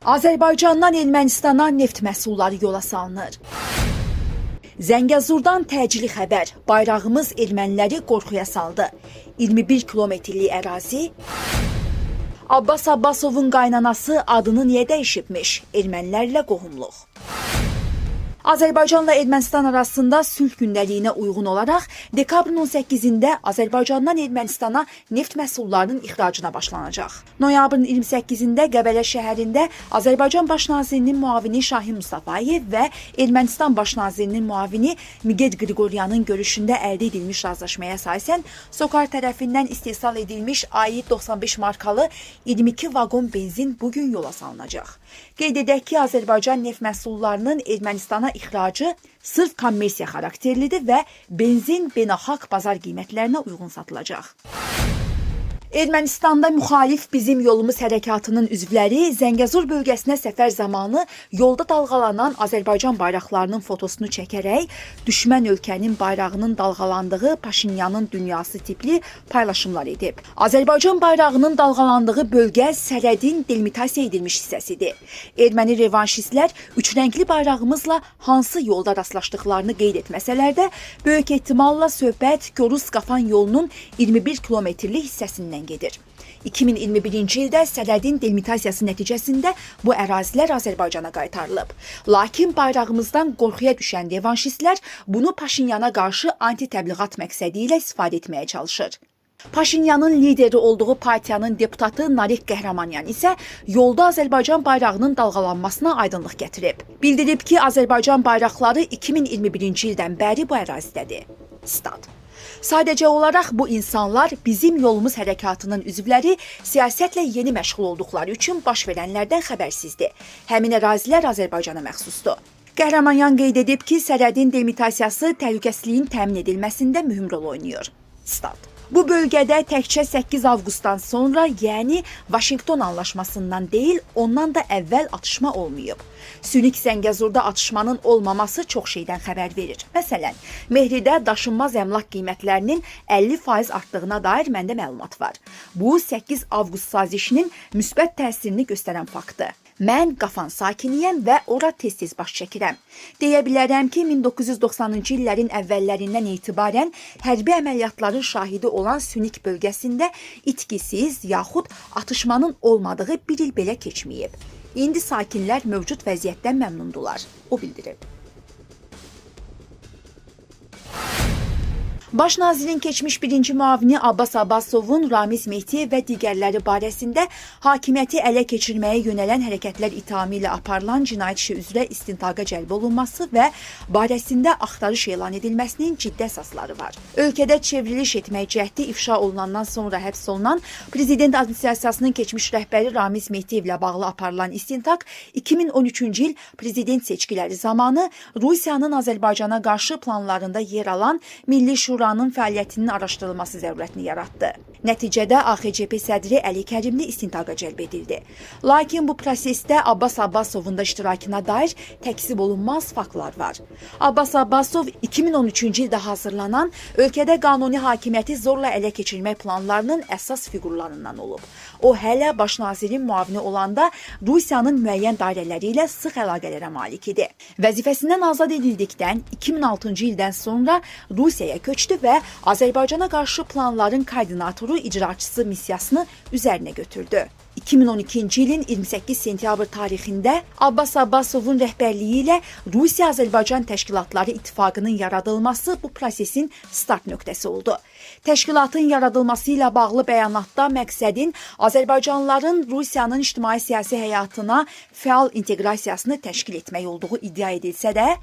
Azərbaycandan Ermənistana neft məhsulları yola salınır. Zəngəzurdan təcili xəbər. Bayrağımız erməniləri qorxuya saldı. 21 kilometrlik ərazi. Abbas Abbasovun qaynanası adını niyə dəyişibmiş? Ermənilərlə qohumluq. Azərbaycanla Ermənistan arasında sülh gündəliyinə uyğun olaraq dekabrın 18-də Azərbaycandan Ermənistana neft məhsullarının ixracına başlanacaq. Noyabrın 28-də Qəbələ şəhərində Azərbaycan Baş Nazirinin müavini Şahin Mustafayev və Ermənistan Baş Nazirinin müavini Miguel Qriqoryanın görüşündə əldə edilmiş razılaşmaya əsasən SOCAR tərəfindən istehsal edilmiş AI-95 markalı 22 vaqon benzin bugün yola salınacaq. Qeyd edək ki, Azərbaycan neft məhsullarının Ermənistana ixracı sırf kommersiya xarakterlidir və benzin beynəlxalq bazar qiymətlərinə uyğun satılacaq. Ermənistanda müxalif Bizim Yolumuz hərəkatının üzvləri Zəngəzur bölgəsinə səfər zamanı yolda dalğalanan Azərbaycan bayraqlarının fotosunu çəkərək düşmən ölkənin bayrağının dalğalandığı Paşinyanın dünyası tipli paylaşımlar edib. Azərbaycan bayrağının dalğalandığı bölgə sərhədin delimitasiya edilmiş hissəsidir. Erməni revanşistlər üçrəngli bayrağımızla hansı yolda rastlaşdıqlarını qeyd etməsələr də, böyük ehtimalla söhbət Koruz-Qafan yolunun 21 kilometrlik hissəsindən gedir. 2021-ci ildə sərhədin delimitasiyası nəticəsində bu ərazilər Azərbaycana qaytarılıb. Lakin bayrağımızdan qorxuya düşən revanşistlər bunu Paşinyana qarşı anti-təbliğat məqsədi ilə istifadə etməyə çalışır. Paşinyanın lideri olduğu partiyanın deputatı Nariq Qəhrəmanyan isə yolda Azərbaycan bayrağının dalğalanmasına aydınlıq gətirib. Bildirib ki, Azərbaycan bayraqları 2021-ci ildən bəri bu ərazidədir. Stat. Sadəcə olaraq bu insanlar Bizim Yolumuz hərəkatının üzvləri siyasətlə yeni məşğul olduqları üçün baş verənlərdən xəbərsizdir. Həmin ərazilər Azərbaycana məxsusdur. Qəhrəmanyan qeyd edib ki, sərhədin delimitasiyası təhlükəsizliyin təmin edilməsində mühüm rol oynayır. Stat. Bu bölgədə təkcə 8 avqustdan sonra, yəni Vaşinqton anlaşmasından deyil, ondan da əvvəl atışma olmayıb. Sünik Zəngəzurda atışmanın olmaması çox şeydən xəbər verir. Məsələn, Mehridə daşınmaz əmlak qiymətlərinin 50% artdığına dair məndə məlumat var. Bu, 8 avqust sazişinin müsbət təsirini göstərən faktdır. Mən Qafan sakiniyəm və ora tez-tez baş çəkirəm. Deyə bilərəm ki, 1990-cı illərin əvvəllərindən etibarən hərbi əməliyyatların şahidi olan Sünik bölgəsində itkisiz yaxud atışmanın olmadığı bir il belə keçməyib. İndi sakinlər mövcud vəziyyətdən məmnundular, o bildirib. Baş nazirin keçmiş birinci müavini Abbas Abbasovun Ramiz Mehdiyev və digərləri barəsində hakimiyyəti ələ keçirməyə yönələn hərəkətlər ithamı ilə aparılan cinayət işi üzrə istintaqa cəlb olunması və barəsində axtarış elan edilməsinin ciddi əsasları var. Ölkədə çevriliş etmək cəhdi ifşa olunandan sonra həbs olunan Prezident Administrasiyasının keçmiş rəhbəri Ramiz Mehdiyev ilə bağlı aparılan istintaq 2013-cü il prezident seçkiləri zamanı Rusiyanın Azərbaycana qarşı planlarında yer alan Milli Şuranın fəaliyyətinin araşdırılması zərurətini yaratdı. Nəticədə AXCP sədri Əli Kərimli istintaqa cəlb edildi. Lakin bu prosesdə Abbas Abbasovun da iştirakına dair təkzib olunmaz faktlar var. Abbas Abbasov 2013-cü ildə hazırlanan ölkədə qanuni hakimiyyəti zorla ələ keçirmək planlarının əsas fiqurlarından olub. O, hələ baş nazirin müavini olanda Rusiyanın müəyyən dairələri ilə sıx əlaqələrə malik idi. Vəzifəsindən azad edildikdən 2006-cı ildən sonra Rusiyaya köçdü və Azərbaycana qarşı planların koordinatoru, icraçısı missiyasını üzərinə götürdü. 2012-ci ilin 28 sentyabr tarixində Abbas Abbasovun rəhbərliyi ilə Rusiya-Azərbaycan Təşkilatları İttifaqının yaradılması bu prosesin start nöqtəsi oldu. Təşkilatın yaradılması ilə bağlı bəyanatda məqsədin Azərbaycanlıların Rusiyanın ictimai-siyasi həyatına fəal inteqrasiyasını təşkil etmək olduğu iddia edilsə də,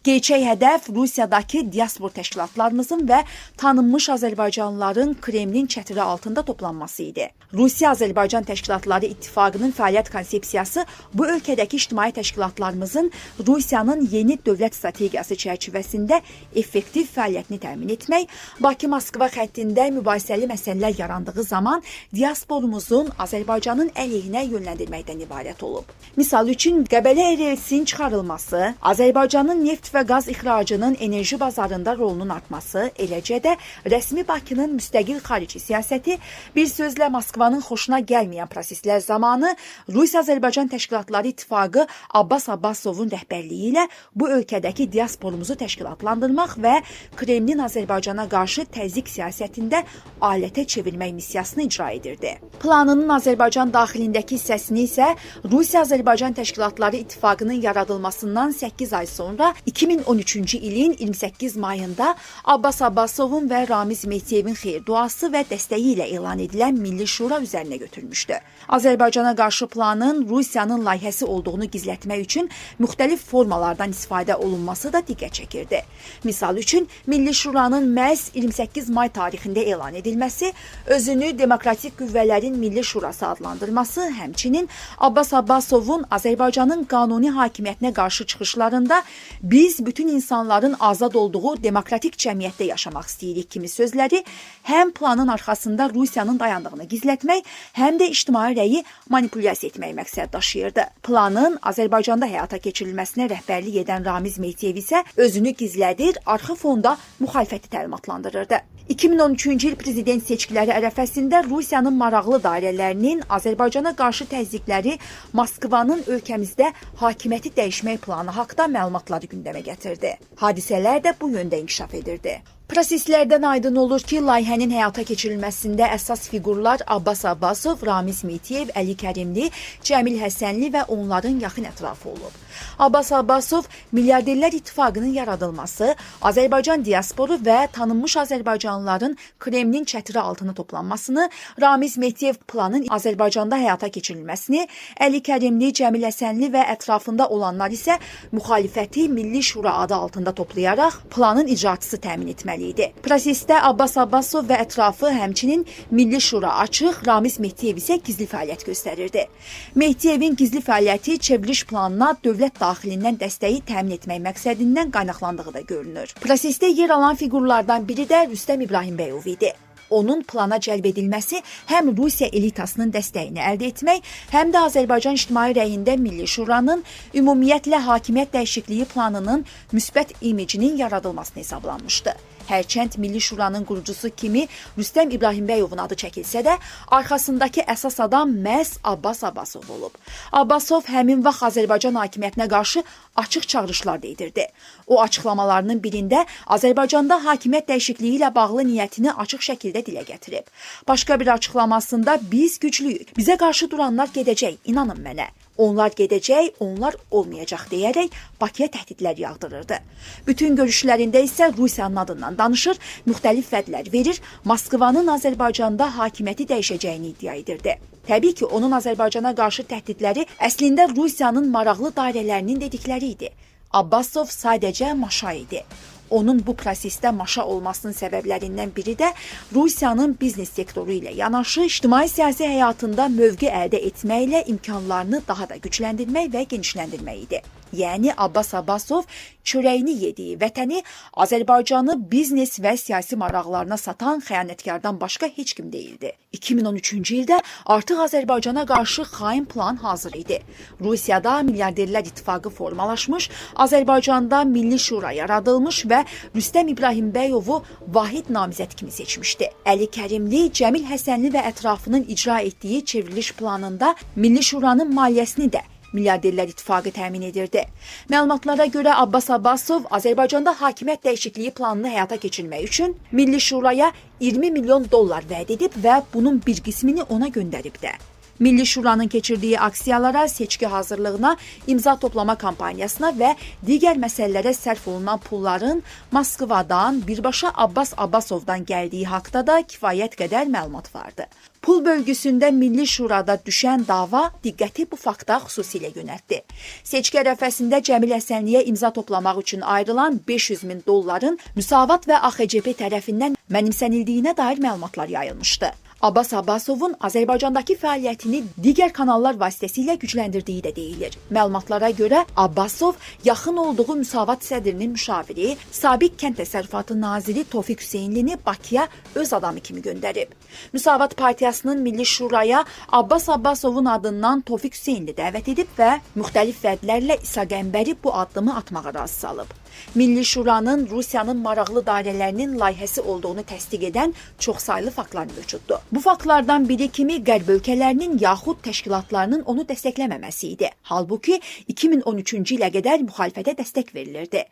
gerçək hədəf Rusiyadakı diaspor təşkilatlarımızın və tanınmış Azərbaycanlıların Kremlin çətiri altında toplanması idi. Rusiya-Azərbaycan Təşkilatları İttifaqının fəaliyyət konsepsiyası bu ölkədəki ictimai təşkilatlarımızın Rusiyanın yeni dövlət strategiyası çərçivəsində effektiv fəaliyyətini təmin etmək, Bakı-Moskva xəttində mübahisəli məsələlər yarandığı zaman diasporumuzun Azərbaycanın əleyhinə yönləndirməkdən ibarət olub. Misal üçün, Qəbələ relsinin çıxarılması, Azərbaycanın neft və qaz ixracının enerji bazarında rolunun artması, eləcə də rəsmi Bakının müstəqil xarici siyasəti, bir sözlə Moskvanın xoşuna gəlməyən proseslər zamanı Rusiya-Azərbaycan Təşkilatları İttifaqı Abbas Abbasovun rəhbərliyi ilə bu ölkədəki diasporumuzu təşkilatlandırmaq və Kremlin Azərbaycana qarşı təzyiq siyasətində alətə çevirmək missiyasını icra edirdi. Planının Azərbaycan daxilindəki hissəsini isə Rusiya-Azərbaycan Təşkilatları İttifaqının yaradılmasından 8 ay sonra 2013-cü ilin 28 mayında Abbas Abbasovun və Ramiz Mehdiyevin xeyir duası və dəstəyi ilə elan edilən Milli Şura üzərinə götürmüşdü. Azərbaycana qarşı planın Rusiyanın layihəsi olduğunu gizlətmək üçün müxtəlif formalardan istifadə olunması da diqqət çəkirdi. Misal üçün, Milli Şuranın məhz 28 may tarixində elan edilməsi, özünü Demokratik Qüvvələrin Milli Şurası adlandırması, həmçinin Abbas Abbasovun Azərbaycanın qanuni hakimiyyətinə qarşı çıxışlarında biz bütün insanların azad olduğu demokratik cəmiyyətdə yaşamaq istəyirik kimi sözləri həm planın arxasında Rusiyanın dayandığını gizlətmək, həm də ictimai rəyi manipulyasiya etmək məqsəd daşıyırdı. Planın Azərbaycanda həyata keçirilməsinə rəhbərlik edən Ramiz Mehdiyev isə özünü gizlədir, arxa fonda müxalifəti təlimatlandırırdı. 2013-cü il prezident seçkiləri ərəfəsində Rusiyanın maraqlı dairələrinin Azərbaycana qarşı təzyiqləri Moskvanın ölkəmizdə hakimiyyəti dəyişmək planı haqqında məlumatları gündəmə gətirdi. Hadisələr də bu yöndə inkişaf edirdi. Proseslərdən aydın olur ki, layihənin həyata keçirilməsində əsas fiqurlar Abbas Abbasov, Ramiz Mehdiyev, Əli Kərimli, Cəmil Həsənli və onların yaxın ətrafı olub. Abbas Abbasov Milyarderlər İttifaqının yaradılması, Azərbaycan diasporu və tanınmış azərbaycanlıların Kremlin çətiri altına toplanmasını, Ramiz Mehdiyev planın Azərbaycanda həyata keçirilməsini, Əli Kərimli, Cəmil Həsənli və ətrafında olanlar isə müxalifəti Milli Şura adı altında toplayaraq planın icraçısı təmin etməli idi. Prosesdə Abbas Abbasov və ətrafı həmçinin Milli Şura açıq, Ramiz Mehdiyev isə gizli fəaliyyət göstərirdi. Mehdiyevin gizli fəaliyyəti çevriliş planına dövlət daxilindən dəstəyi təmin etmək məqsədindən qaynaqlandığı da görünür. Prosesdə yer alan fiqurlardan biri də Rüstəm İbrahimbəyov idi. Onun plana cəlb edilməsi həm Rusiya elitasının dəstəyini əldə etmək, həm də Azərbaycan ictimai rəyində Milli Şuranın ümumiyyətlə hakimiyyət dəyişikliyi planının müsbət imicinin yaradılmasını hesablanmışdı. Hərçənd Milli Şuranın qurucusu kimi Rüstəm İbrahimbəyovun adı çəkilsə də, arxasındakı əsas adam məhz Abbas Abbasov olub. Abbasov həmin vaxt Azərbaycan hakimiyyətinə qarşı açıq çağırışlar da edirdi. O açıqlamalarının birində Azərbaycanda hakimiyyət dəyişikliyi ilə bağlı niyyətini açıq şəkildə dilə gətirib. Başqa bir açıqlamasında biz güclüyük, bizə qarşı duranlar gedəcək, inanın mənə. Onlar gedəcək, onlar olmayacaq deyərək Bakıya təhdidlər yağdırırdı. Bütün görüşlərində isə Rusiyanın adından danışır, müxtəlif vədlər verir, Moskvanın Azərbaycanda hakimiyyəti dəyişəcəyini iddia edirdi. Təbii ki, onun Azərbaycana qarşı təhdidləri əslində Rusiyanın maraqlı dairələrinin dedikləri idi. Abbasov sadəcə maşa idi. Onun bu prosesdə maşa olmasının səbəblərindən biri də Rusiyanın biznes sektoru ilə yanaşı ictimai-siyasi həyatında mövqe əldə etməklə imkanlarını daha da gücləndirmək və genişləndirmək idi. Yəni Abbas Abbasov çörəyini yediyi vətəni, Azərbaycanı biznes və siyasi maraqlarına satan xəyanətkardan başqa heç kim deyildi. 2013-cü ildə artıq Azərbaycana qarşı xain plan hazır idi. Rusiyada Milyarderlər İttifaqı formalaşmış, Azərbaycanda Milli Şura yaradılmış və Rüstəm İbrahimbəyovu vahid namizəd kimi seçmişdi. Əli Kərimli, Cəmil Həsənli və ətrafının icra etdiyi çevriliş planında Milli Şuranın maliyyəsini də Milyarderlər İttifaqı təmin edirdi. Məlumatlara görə Abbas Abbasov Azərbaycanda hakimiyyət dəyişikliyi planını həyata keçirmək üçün Milli Şuraya 20 milyon dollar vəd edib və bunun bir qismini ona göndərib də. Milli Şuranın keçirdiyi aksiyalara, seçki hazırlığına, imza toplama kampaniyasına və digər məsələlərə sərf olunan pulların Moskvadan, birbaşa Abbas Abbasovdan gəldiyi haqda da kifayət qədər məlumat vardı. Pul bölgüsündə Milli Şurada düşən dava diqqəti bu fakta xüsusilə yönəltdi. Seçki ərəfəsində Cəmil Həsənliyə imza toplamaq üçün ayrılan 500 min dolların Müsavat və AXCP tərəfindən mənimsənildiyinə dair məlumatlar yayılmışdı. Abbas Abbasovun Azərbaycandakı fəaliyyətini digər kanallar vasitəsilə gücləndirdiyi də deyilir. Məlumatlara görə Abbasov yaxın olduğu Müsavat sədrinin müşaviri, sabiq kənd təsərrüfatı naziri Tofiq Hüseynlini Bakıya öz adamı kimi göndərib. Müsavat Partiyasının Milli Şuraya Abbas Abbasovun adından Tofiq Hüseynli dəvət edib və müxtəlif vədlərlə İsa Qəmbəri bu addımı atmağa razı salıb. Milli Şuranın Rusiyanın maraqlı dairələrinin layihəsi olduğunu təsdiq edən çoxsaylı faktlar mövcuddur. Bu faktlardan biri kimi Qərb ölkələrinin yaxud təşkilatlarının onu dəstəkləməməsi idi. Halbuki 2013-cü ilə qədər müxalifətə dəstək verilirdi.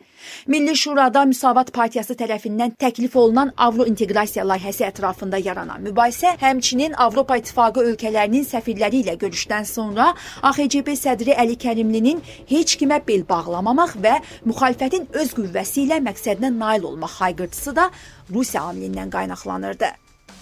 Milli Şurada Müsavat Partiyası tərəfindən təklif olunan Avrointeqrasiya layihəsi ətrafında yaranan mübahisə, həmçinin Avropa İttifaqı ölkələrinin səfirləri ilə görüşdən sonra AXCB sədri Əli Kərimlinin heç kimə bel bağlamamaq və müxalifətin öz qüvvəsi ilə məqsədinə nail olmaq hayqırtısı da Rusiya amilindən qaynaqlanırdı.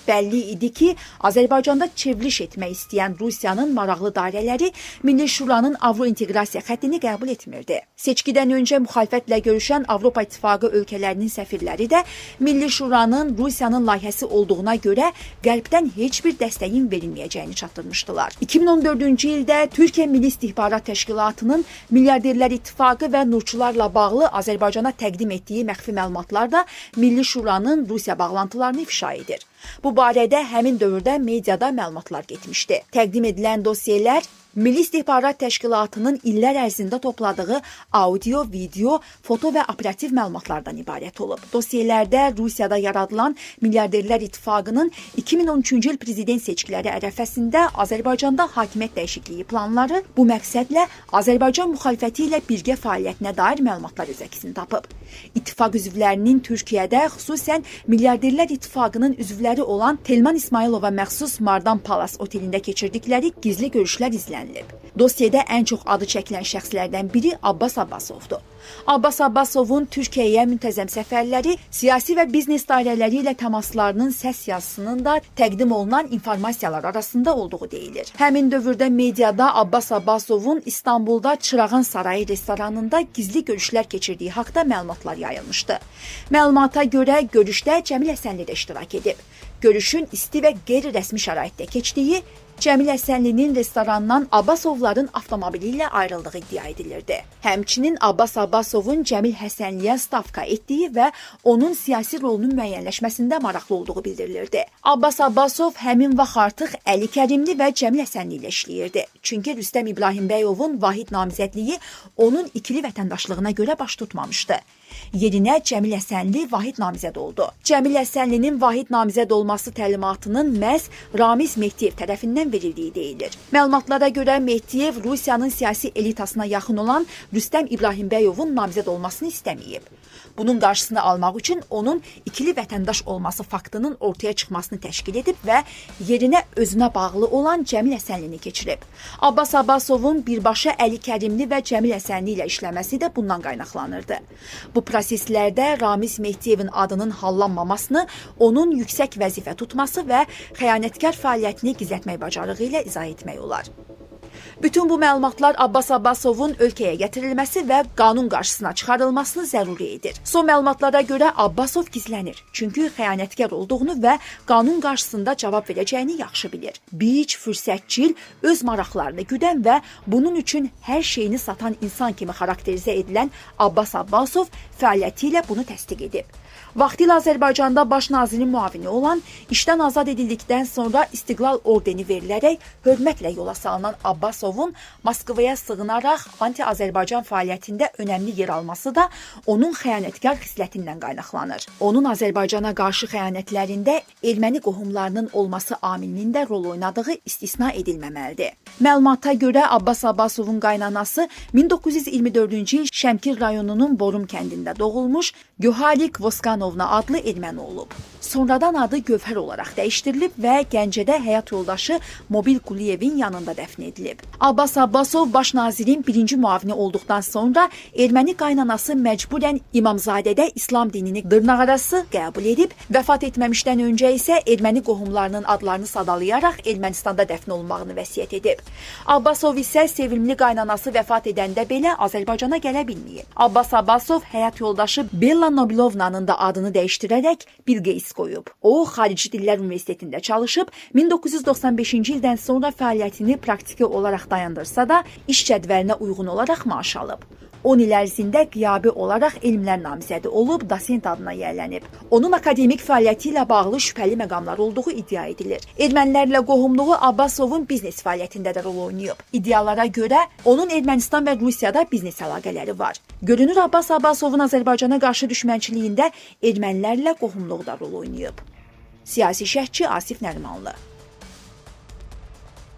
Bəlli idi ki, Azərbaycanda çevriliş etmək istəyən Rusiyanın maraqlı dairələri Milli Şuranın Avrointeqrasiya xəttini qəbul etmirdi. Seçkidən öncə müxalifətlə görüşən Avropa İttifaqı ölkələrinin səfirləri də Milli Şuranın Rusiyanın layihəsi olduğuna görə Qərbdən heç bir dəstəyin verilməyəcəyini çatdırmışdılar. 2014-cü ildə Türkiyə Milli İstihbarat Təşkilatının Milyarderlər İttifaqı və Nurçularla bağlı Azərbaycana təqdim etdiyi məxfi məlumatlar da Milli Şuranın Rusiya bağlantılarını ifşa edir. Bu barədə həmin dövrdə mediada məlumatlar getmişdi. Təqdim edilən dossiyelər Milli İstihbarat Təşkilatının illər ərzində topladığı audio, video, foto və operativ məlumatlardan ibarət olub. Dossiyelərdə Rusiyada yaradılan Milyarderlər İttifaqının 2013-cü il prezident seçkiləri ərəfəsində Azərbaycanda hakimiyyət dəyişikliyi planları bu məqsədlə Azərbaycan müxalifəti ilə birgə fəaliyyətinə dair məlumatlar öz əksini tapıb. İttifaq üzvlərinin Türkiyədə, xüsusən Milyarderlər İttifaqının üzvləri olan Telman İsmailova məxsus Mardan Palace otelində keçirdikləri gizli görüşlər izlənilib. Dossiyada ən çox adı çəkilən şəxslərdən biri Abbas Abbasovdur. Abbas Abbasovun Türkiyəyə müntəzəm səfərləri, siyasi və biznes dairələri ilə təmaslarının səs yazısının da təqdim olunan informasiyalar arasında olduğu deyilir. Həmin dövrdə mediada Abbas Abbasovun İstanbulda Çırağan Sarayı restoranında gizli görüşlər keçirdiyi haqda məlumatlar yayılmışdı. Məlumata görə görüşdə Cəmil Həsənli də iştirak edib. Görüşün isti və qeyri-rəsmi şəraitdə keçdiyi, Cəmil Həsənlinin restorandan Abbasovların avtomobili ilə ayrıldığı iddia edilirdi. Həmçinin Abbas Abbasovun Cəmil Həsənliyə stavka etdiyi və onun siyasi rolunun müəyyənləşməsində maraqlı olduğu bildirilirdi. Abbas Abbasov həmin vaxt artıq Əli Kərimli və Cəmil Həsənli ilə işləyirdi. Çünki Rüstəm İbrahimbəyovun vahid namizədliyi onun ikili vətəndaşlığına görə baş tutmamışdı. Yerinə Cəmil Həsənli vahid namizəd oldu. Cəmil Həsənlinin vahid namizəd olması təlimatının məhz Ramiz Mehdiyev tərəfindən verildiyi deyilir. Məlumatlara görə Mehdiyev Rusiyanın siyasi elitasına yaxın olan Rüstəm İbrahimbəyovun namizəd olmasını istəməyib. Bunun qarşısını almaq üçün onun ikili vətəndaş olması faktının ortaya çıxmasını təşkil edib və yerinə özünə bağlı olan Cəmil Həsənlini keçirib. Abbas Abbasovun birbaşa Əli Kərimli və Cəmil Həsənli ilə işləməsi də bundan qaynaqlanırdı. Bu proseslərdə Ramiz Mehdiyevin adının hallanmamasını, onun yüksək vəzifə tutması və xəyanətkar fəaliyyətini gizlətmək bacarığı ilə izah etmək olar. Bütün bu məlumatlar Abbas Abbasovun ölkəyə gətirilməsi və qanun qarşısına çıxarılmasını zəruri edir. Son məlumatlara görə Abbasov gizlənir. Çünki xəyanətkar olduğunu və qanun qarşısında cavab verəcəyini yaxşı bilir. Bic, fürsətçil, öz maraqlarını güdən və bunun üçün hər şeyini satan insan kimi xarakterizə edilən Abbas Abbasov fəaliyyəti ilə bunu təsdiq edib. Vaxtilə Azərbaycanda baş nazirin müavini olan, işdən azad edildikdən sonra İstiqlal ordeni verilərək hörmətlə yola salınan Abbasovun Moskvaya sığınaraq anti-Azərbaycan fəaliyyətində önəmli yer alması da onun xəyanətkar xislətindən qaynaqlanır. Onun Azərbaycana qarşı xəyanətlərində erməni qohumlarının olması amilinin də rol oynadığı istisna edilməməlidir. Məlumata görə Abbas Abbasovun qaynanası 1924-cü il Şəmkir rayonunun Borum kəndində doğulmuş Göhalik Voskanovna adlı erməni olub. Sonradan adı Gövhər olaraq dəyişdirilib və Gəncədə həyat yoldaşı Mobil Quliyevin yanında dəfn edilib. Abbas Abbasov baş nazirin birinci müavini olduqdan sonra erməni qaynanası məcburən İmamzadədə İslam dinini dırnaqarası qəbul edib, vəfat etməmişdən öncə isə erməni qohumlarının adlarını sadalayaraq Ermənistanda dəfn olunmağını vəsiyyət edib. Abbasov isə sevimli qaynanası vəfat edəndə belə Azərbaycana gələ bilməyib. Abbas Abbasov həyat yoldaşı Bella Nobilovnanın da adını dəyişdirərək Bill Gates qoyub. O, Xarici Dillər Universitetində çalışıb, 1995-ci ildən sonra fəaliyyətini praktiki olaraq olaraq dayandırsa da, iş cədvəlinə uyğun olaraq maaş alıb. 10 il ərzində qiyabi olaraq elmlər namizədi olub, dosent adına yiyələnib. Onun akademik fəaliyyəti ilə bağlı şübhəli məqamlar olduğu iddia edilir. Ermənilərlə qohumluğu Abbasovun biznes fəaliyyətində də rol oynayıb. İddialara görə onun Ermənistan və Rusiyada biznes əlaqələri var. Görünür Abbas Abbasovun Azərbaycana qarşı düşmənçiliyində ermənilərlə qohumluğu da rol oynayıb. Siyasi şərhçi Asif Nərimanlı.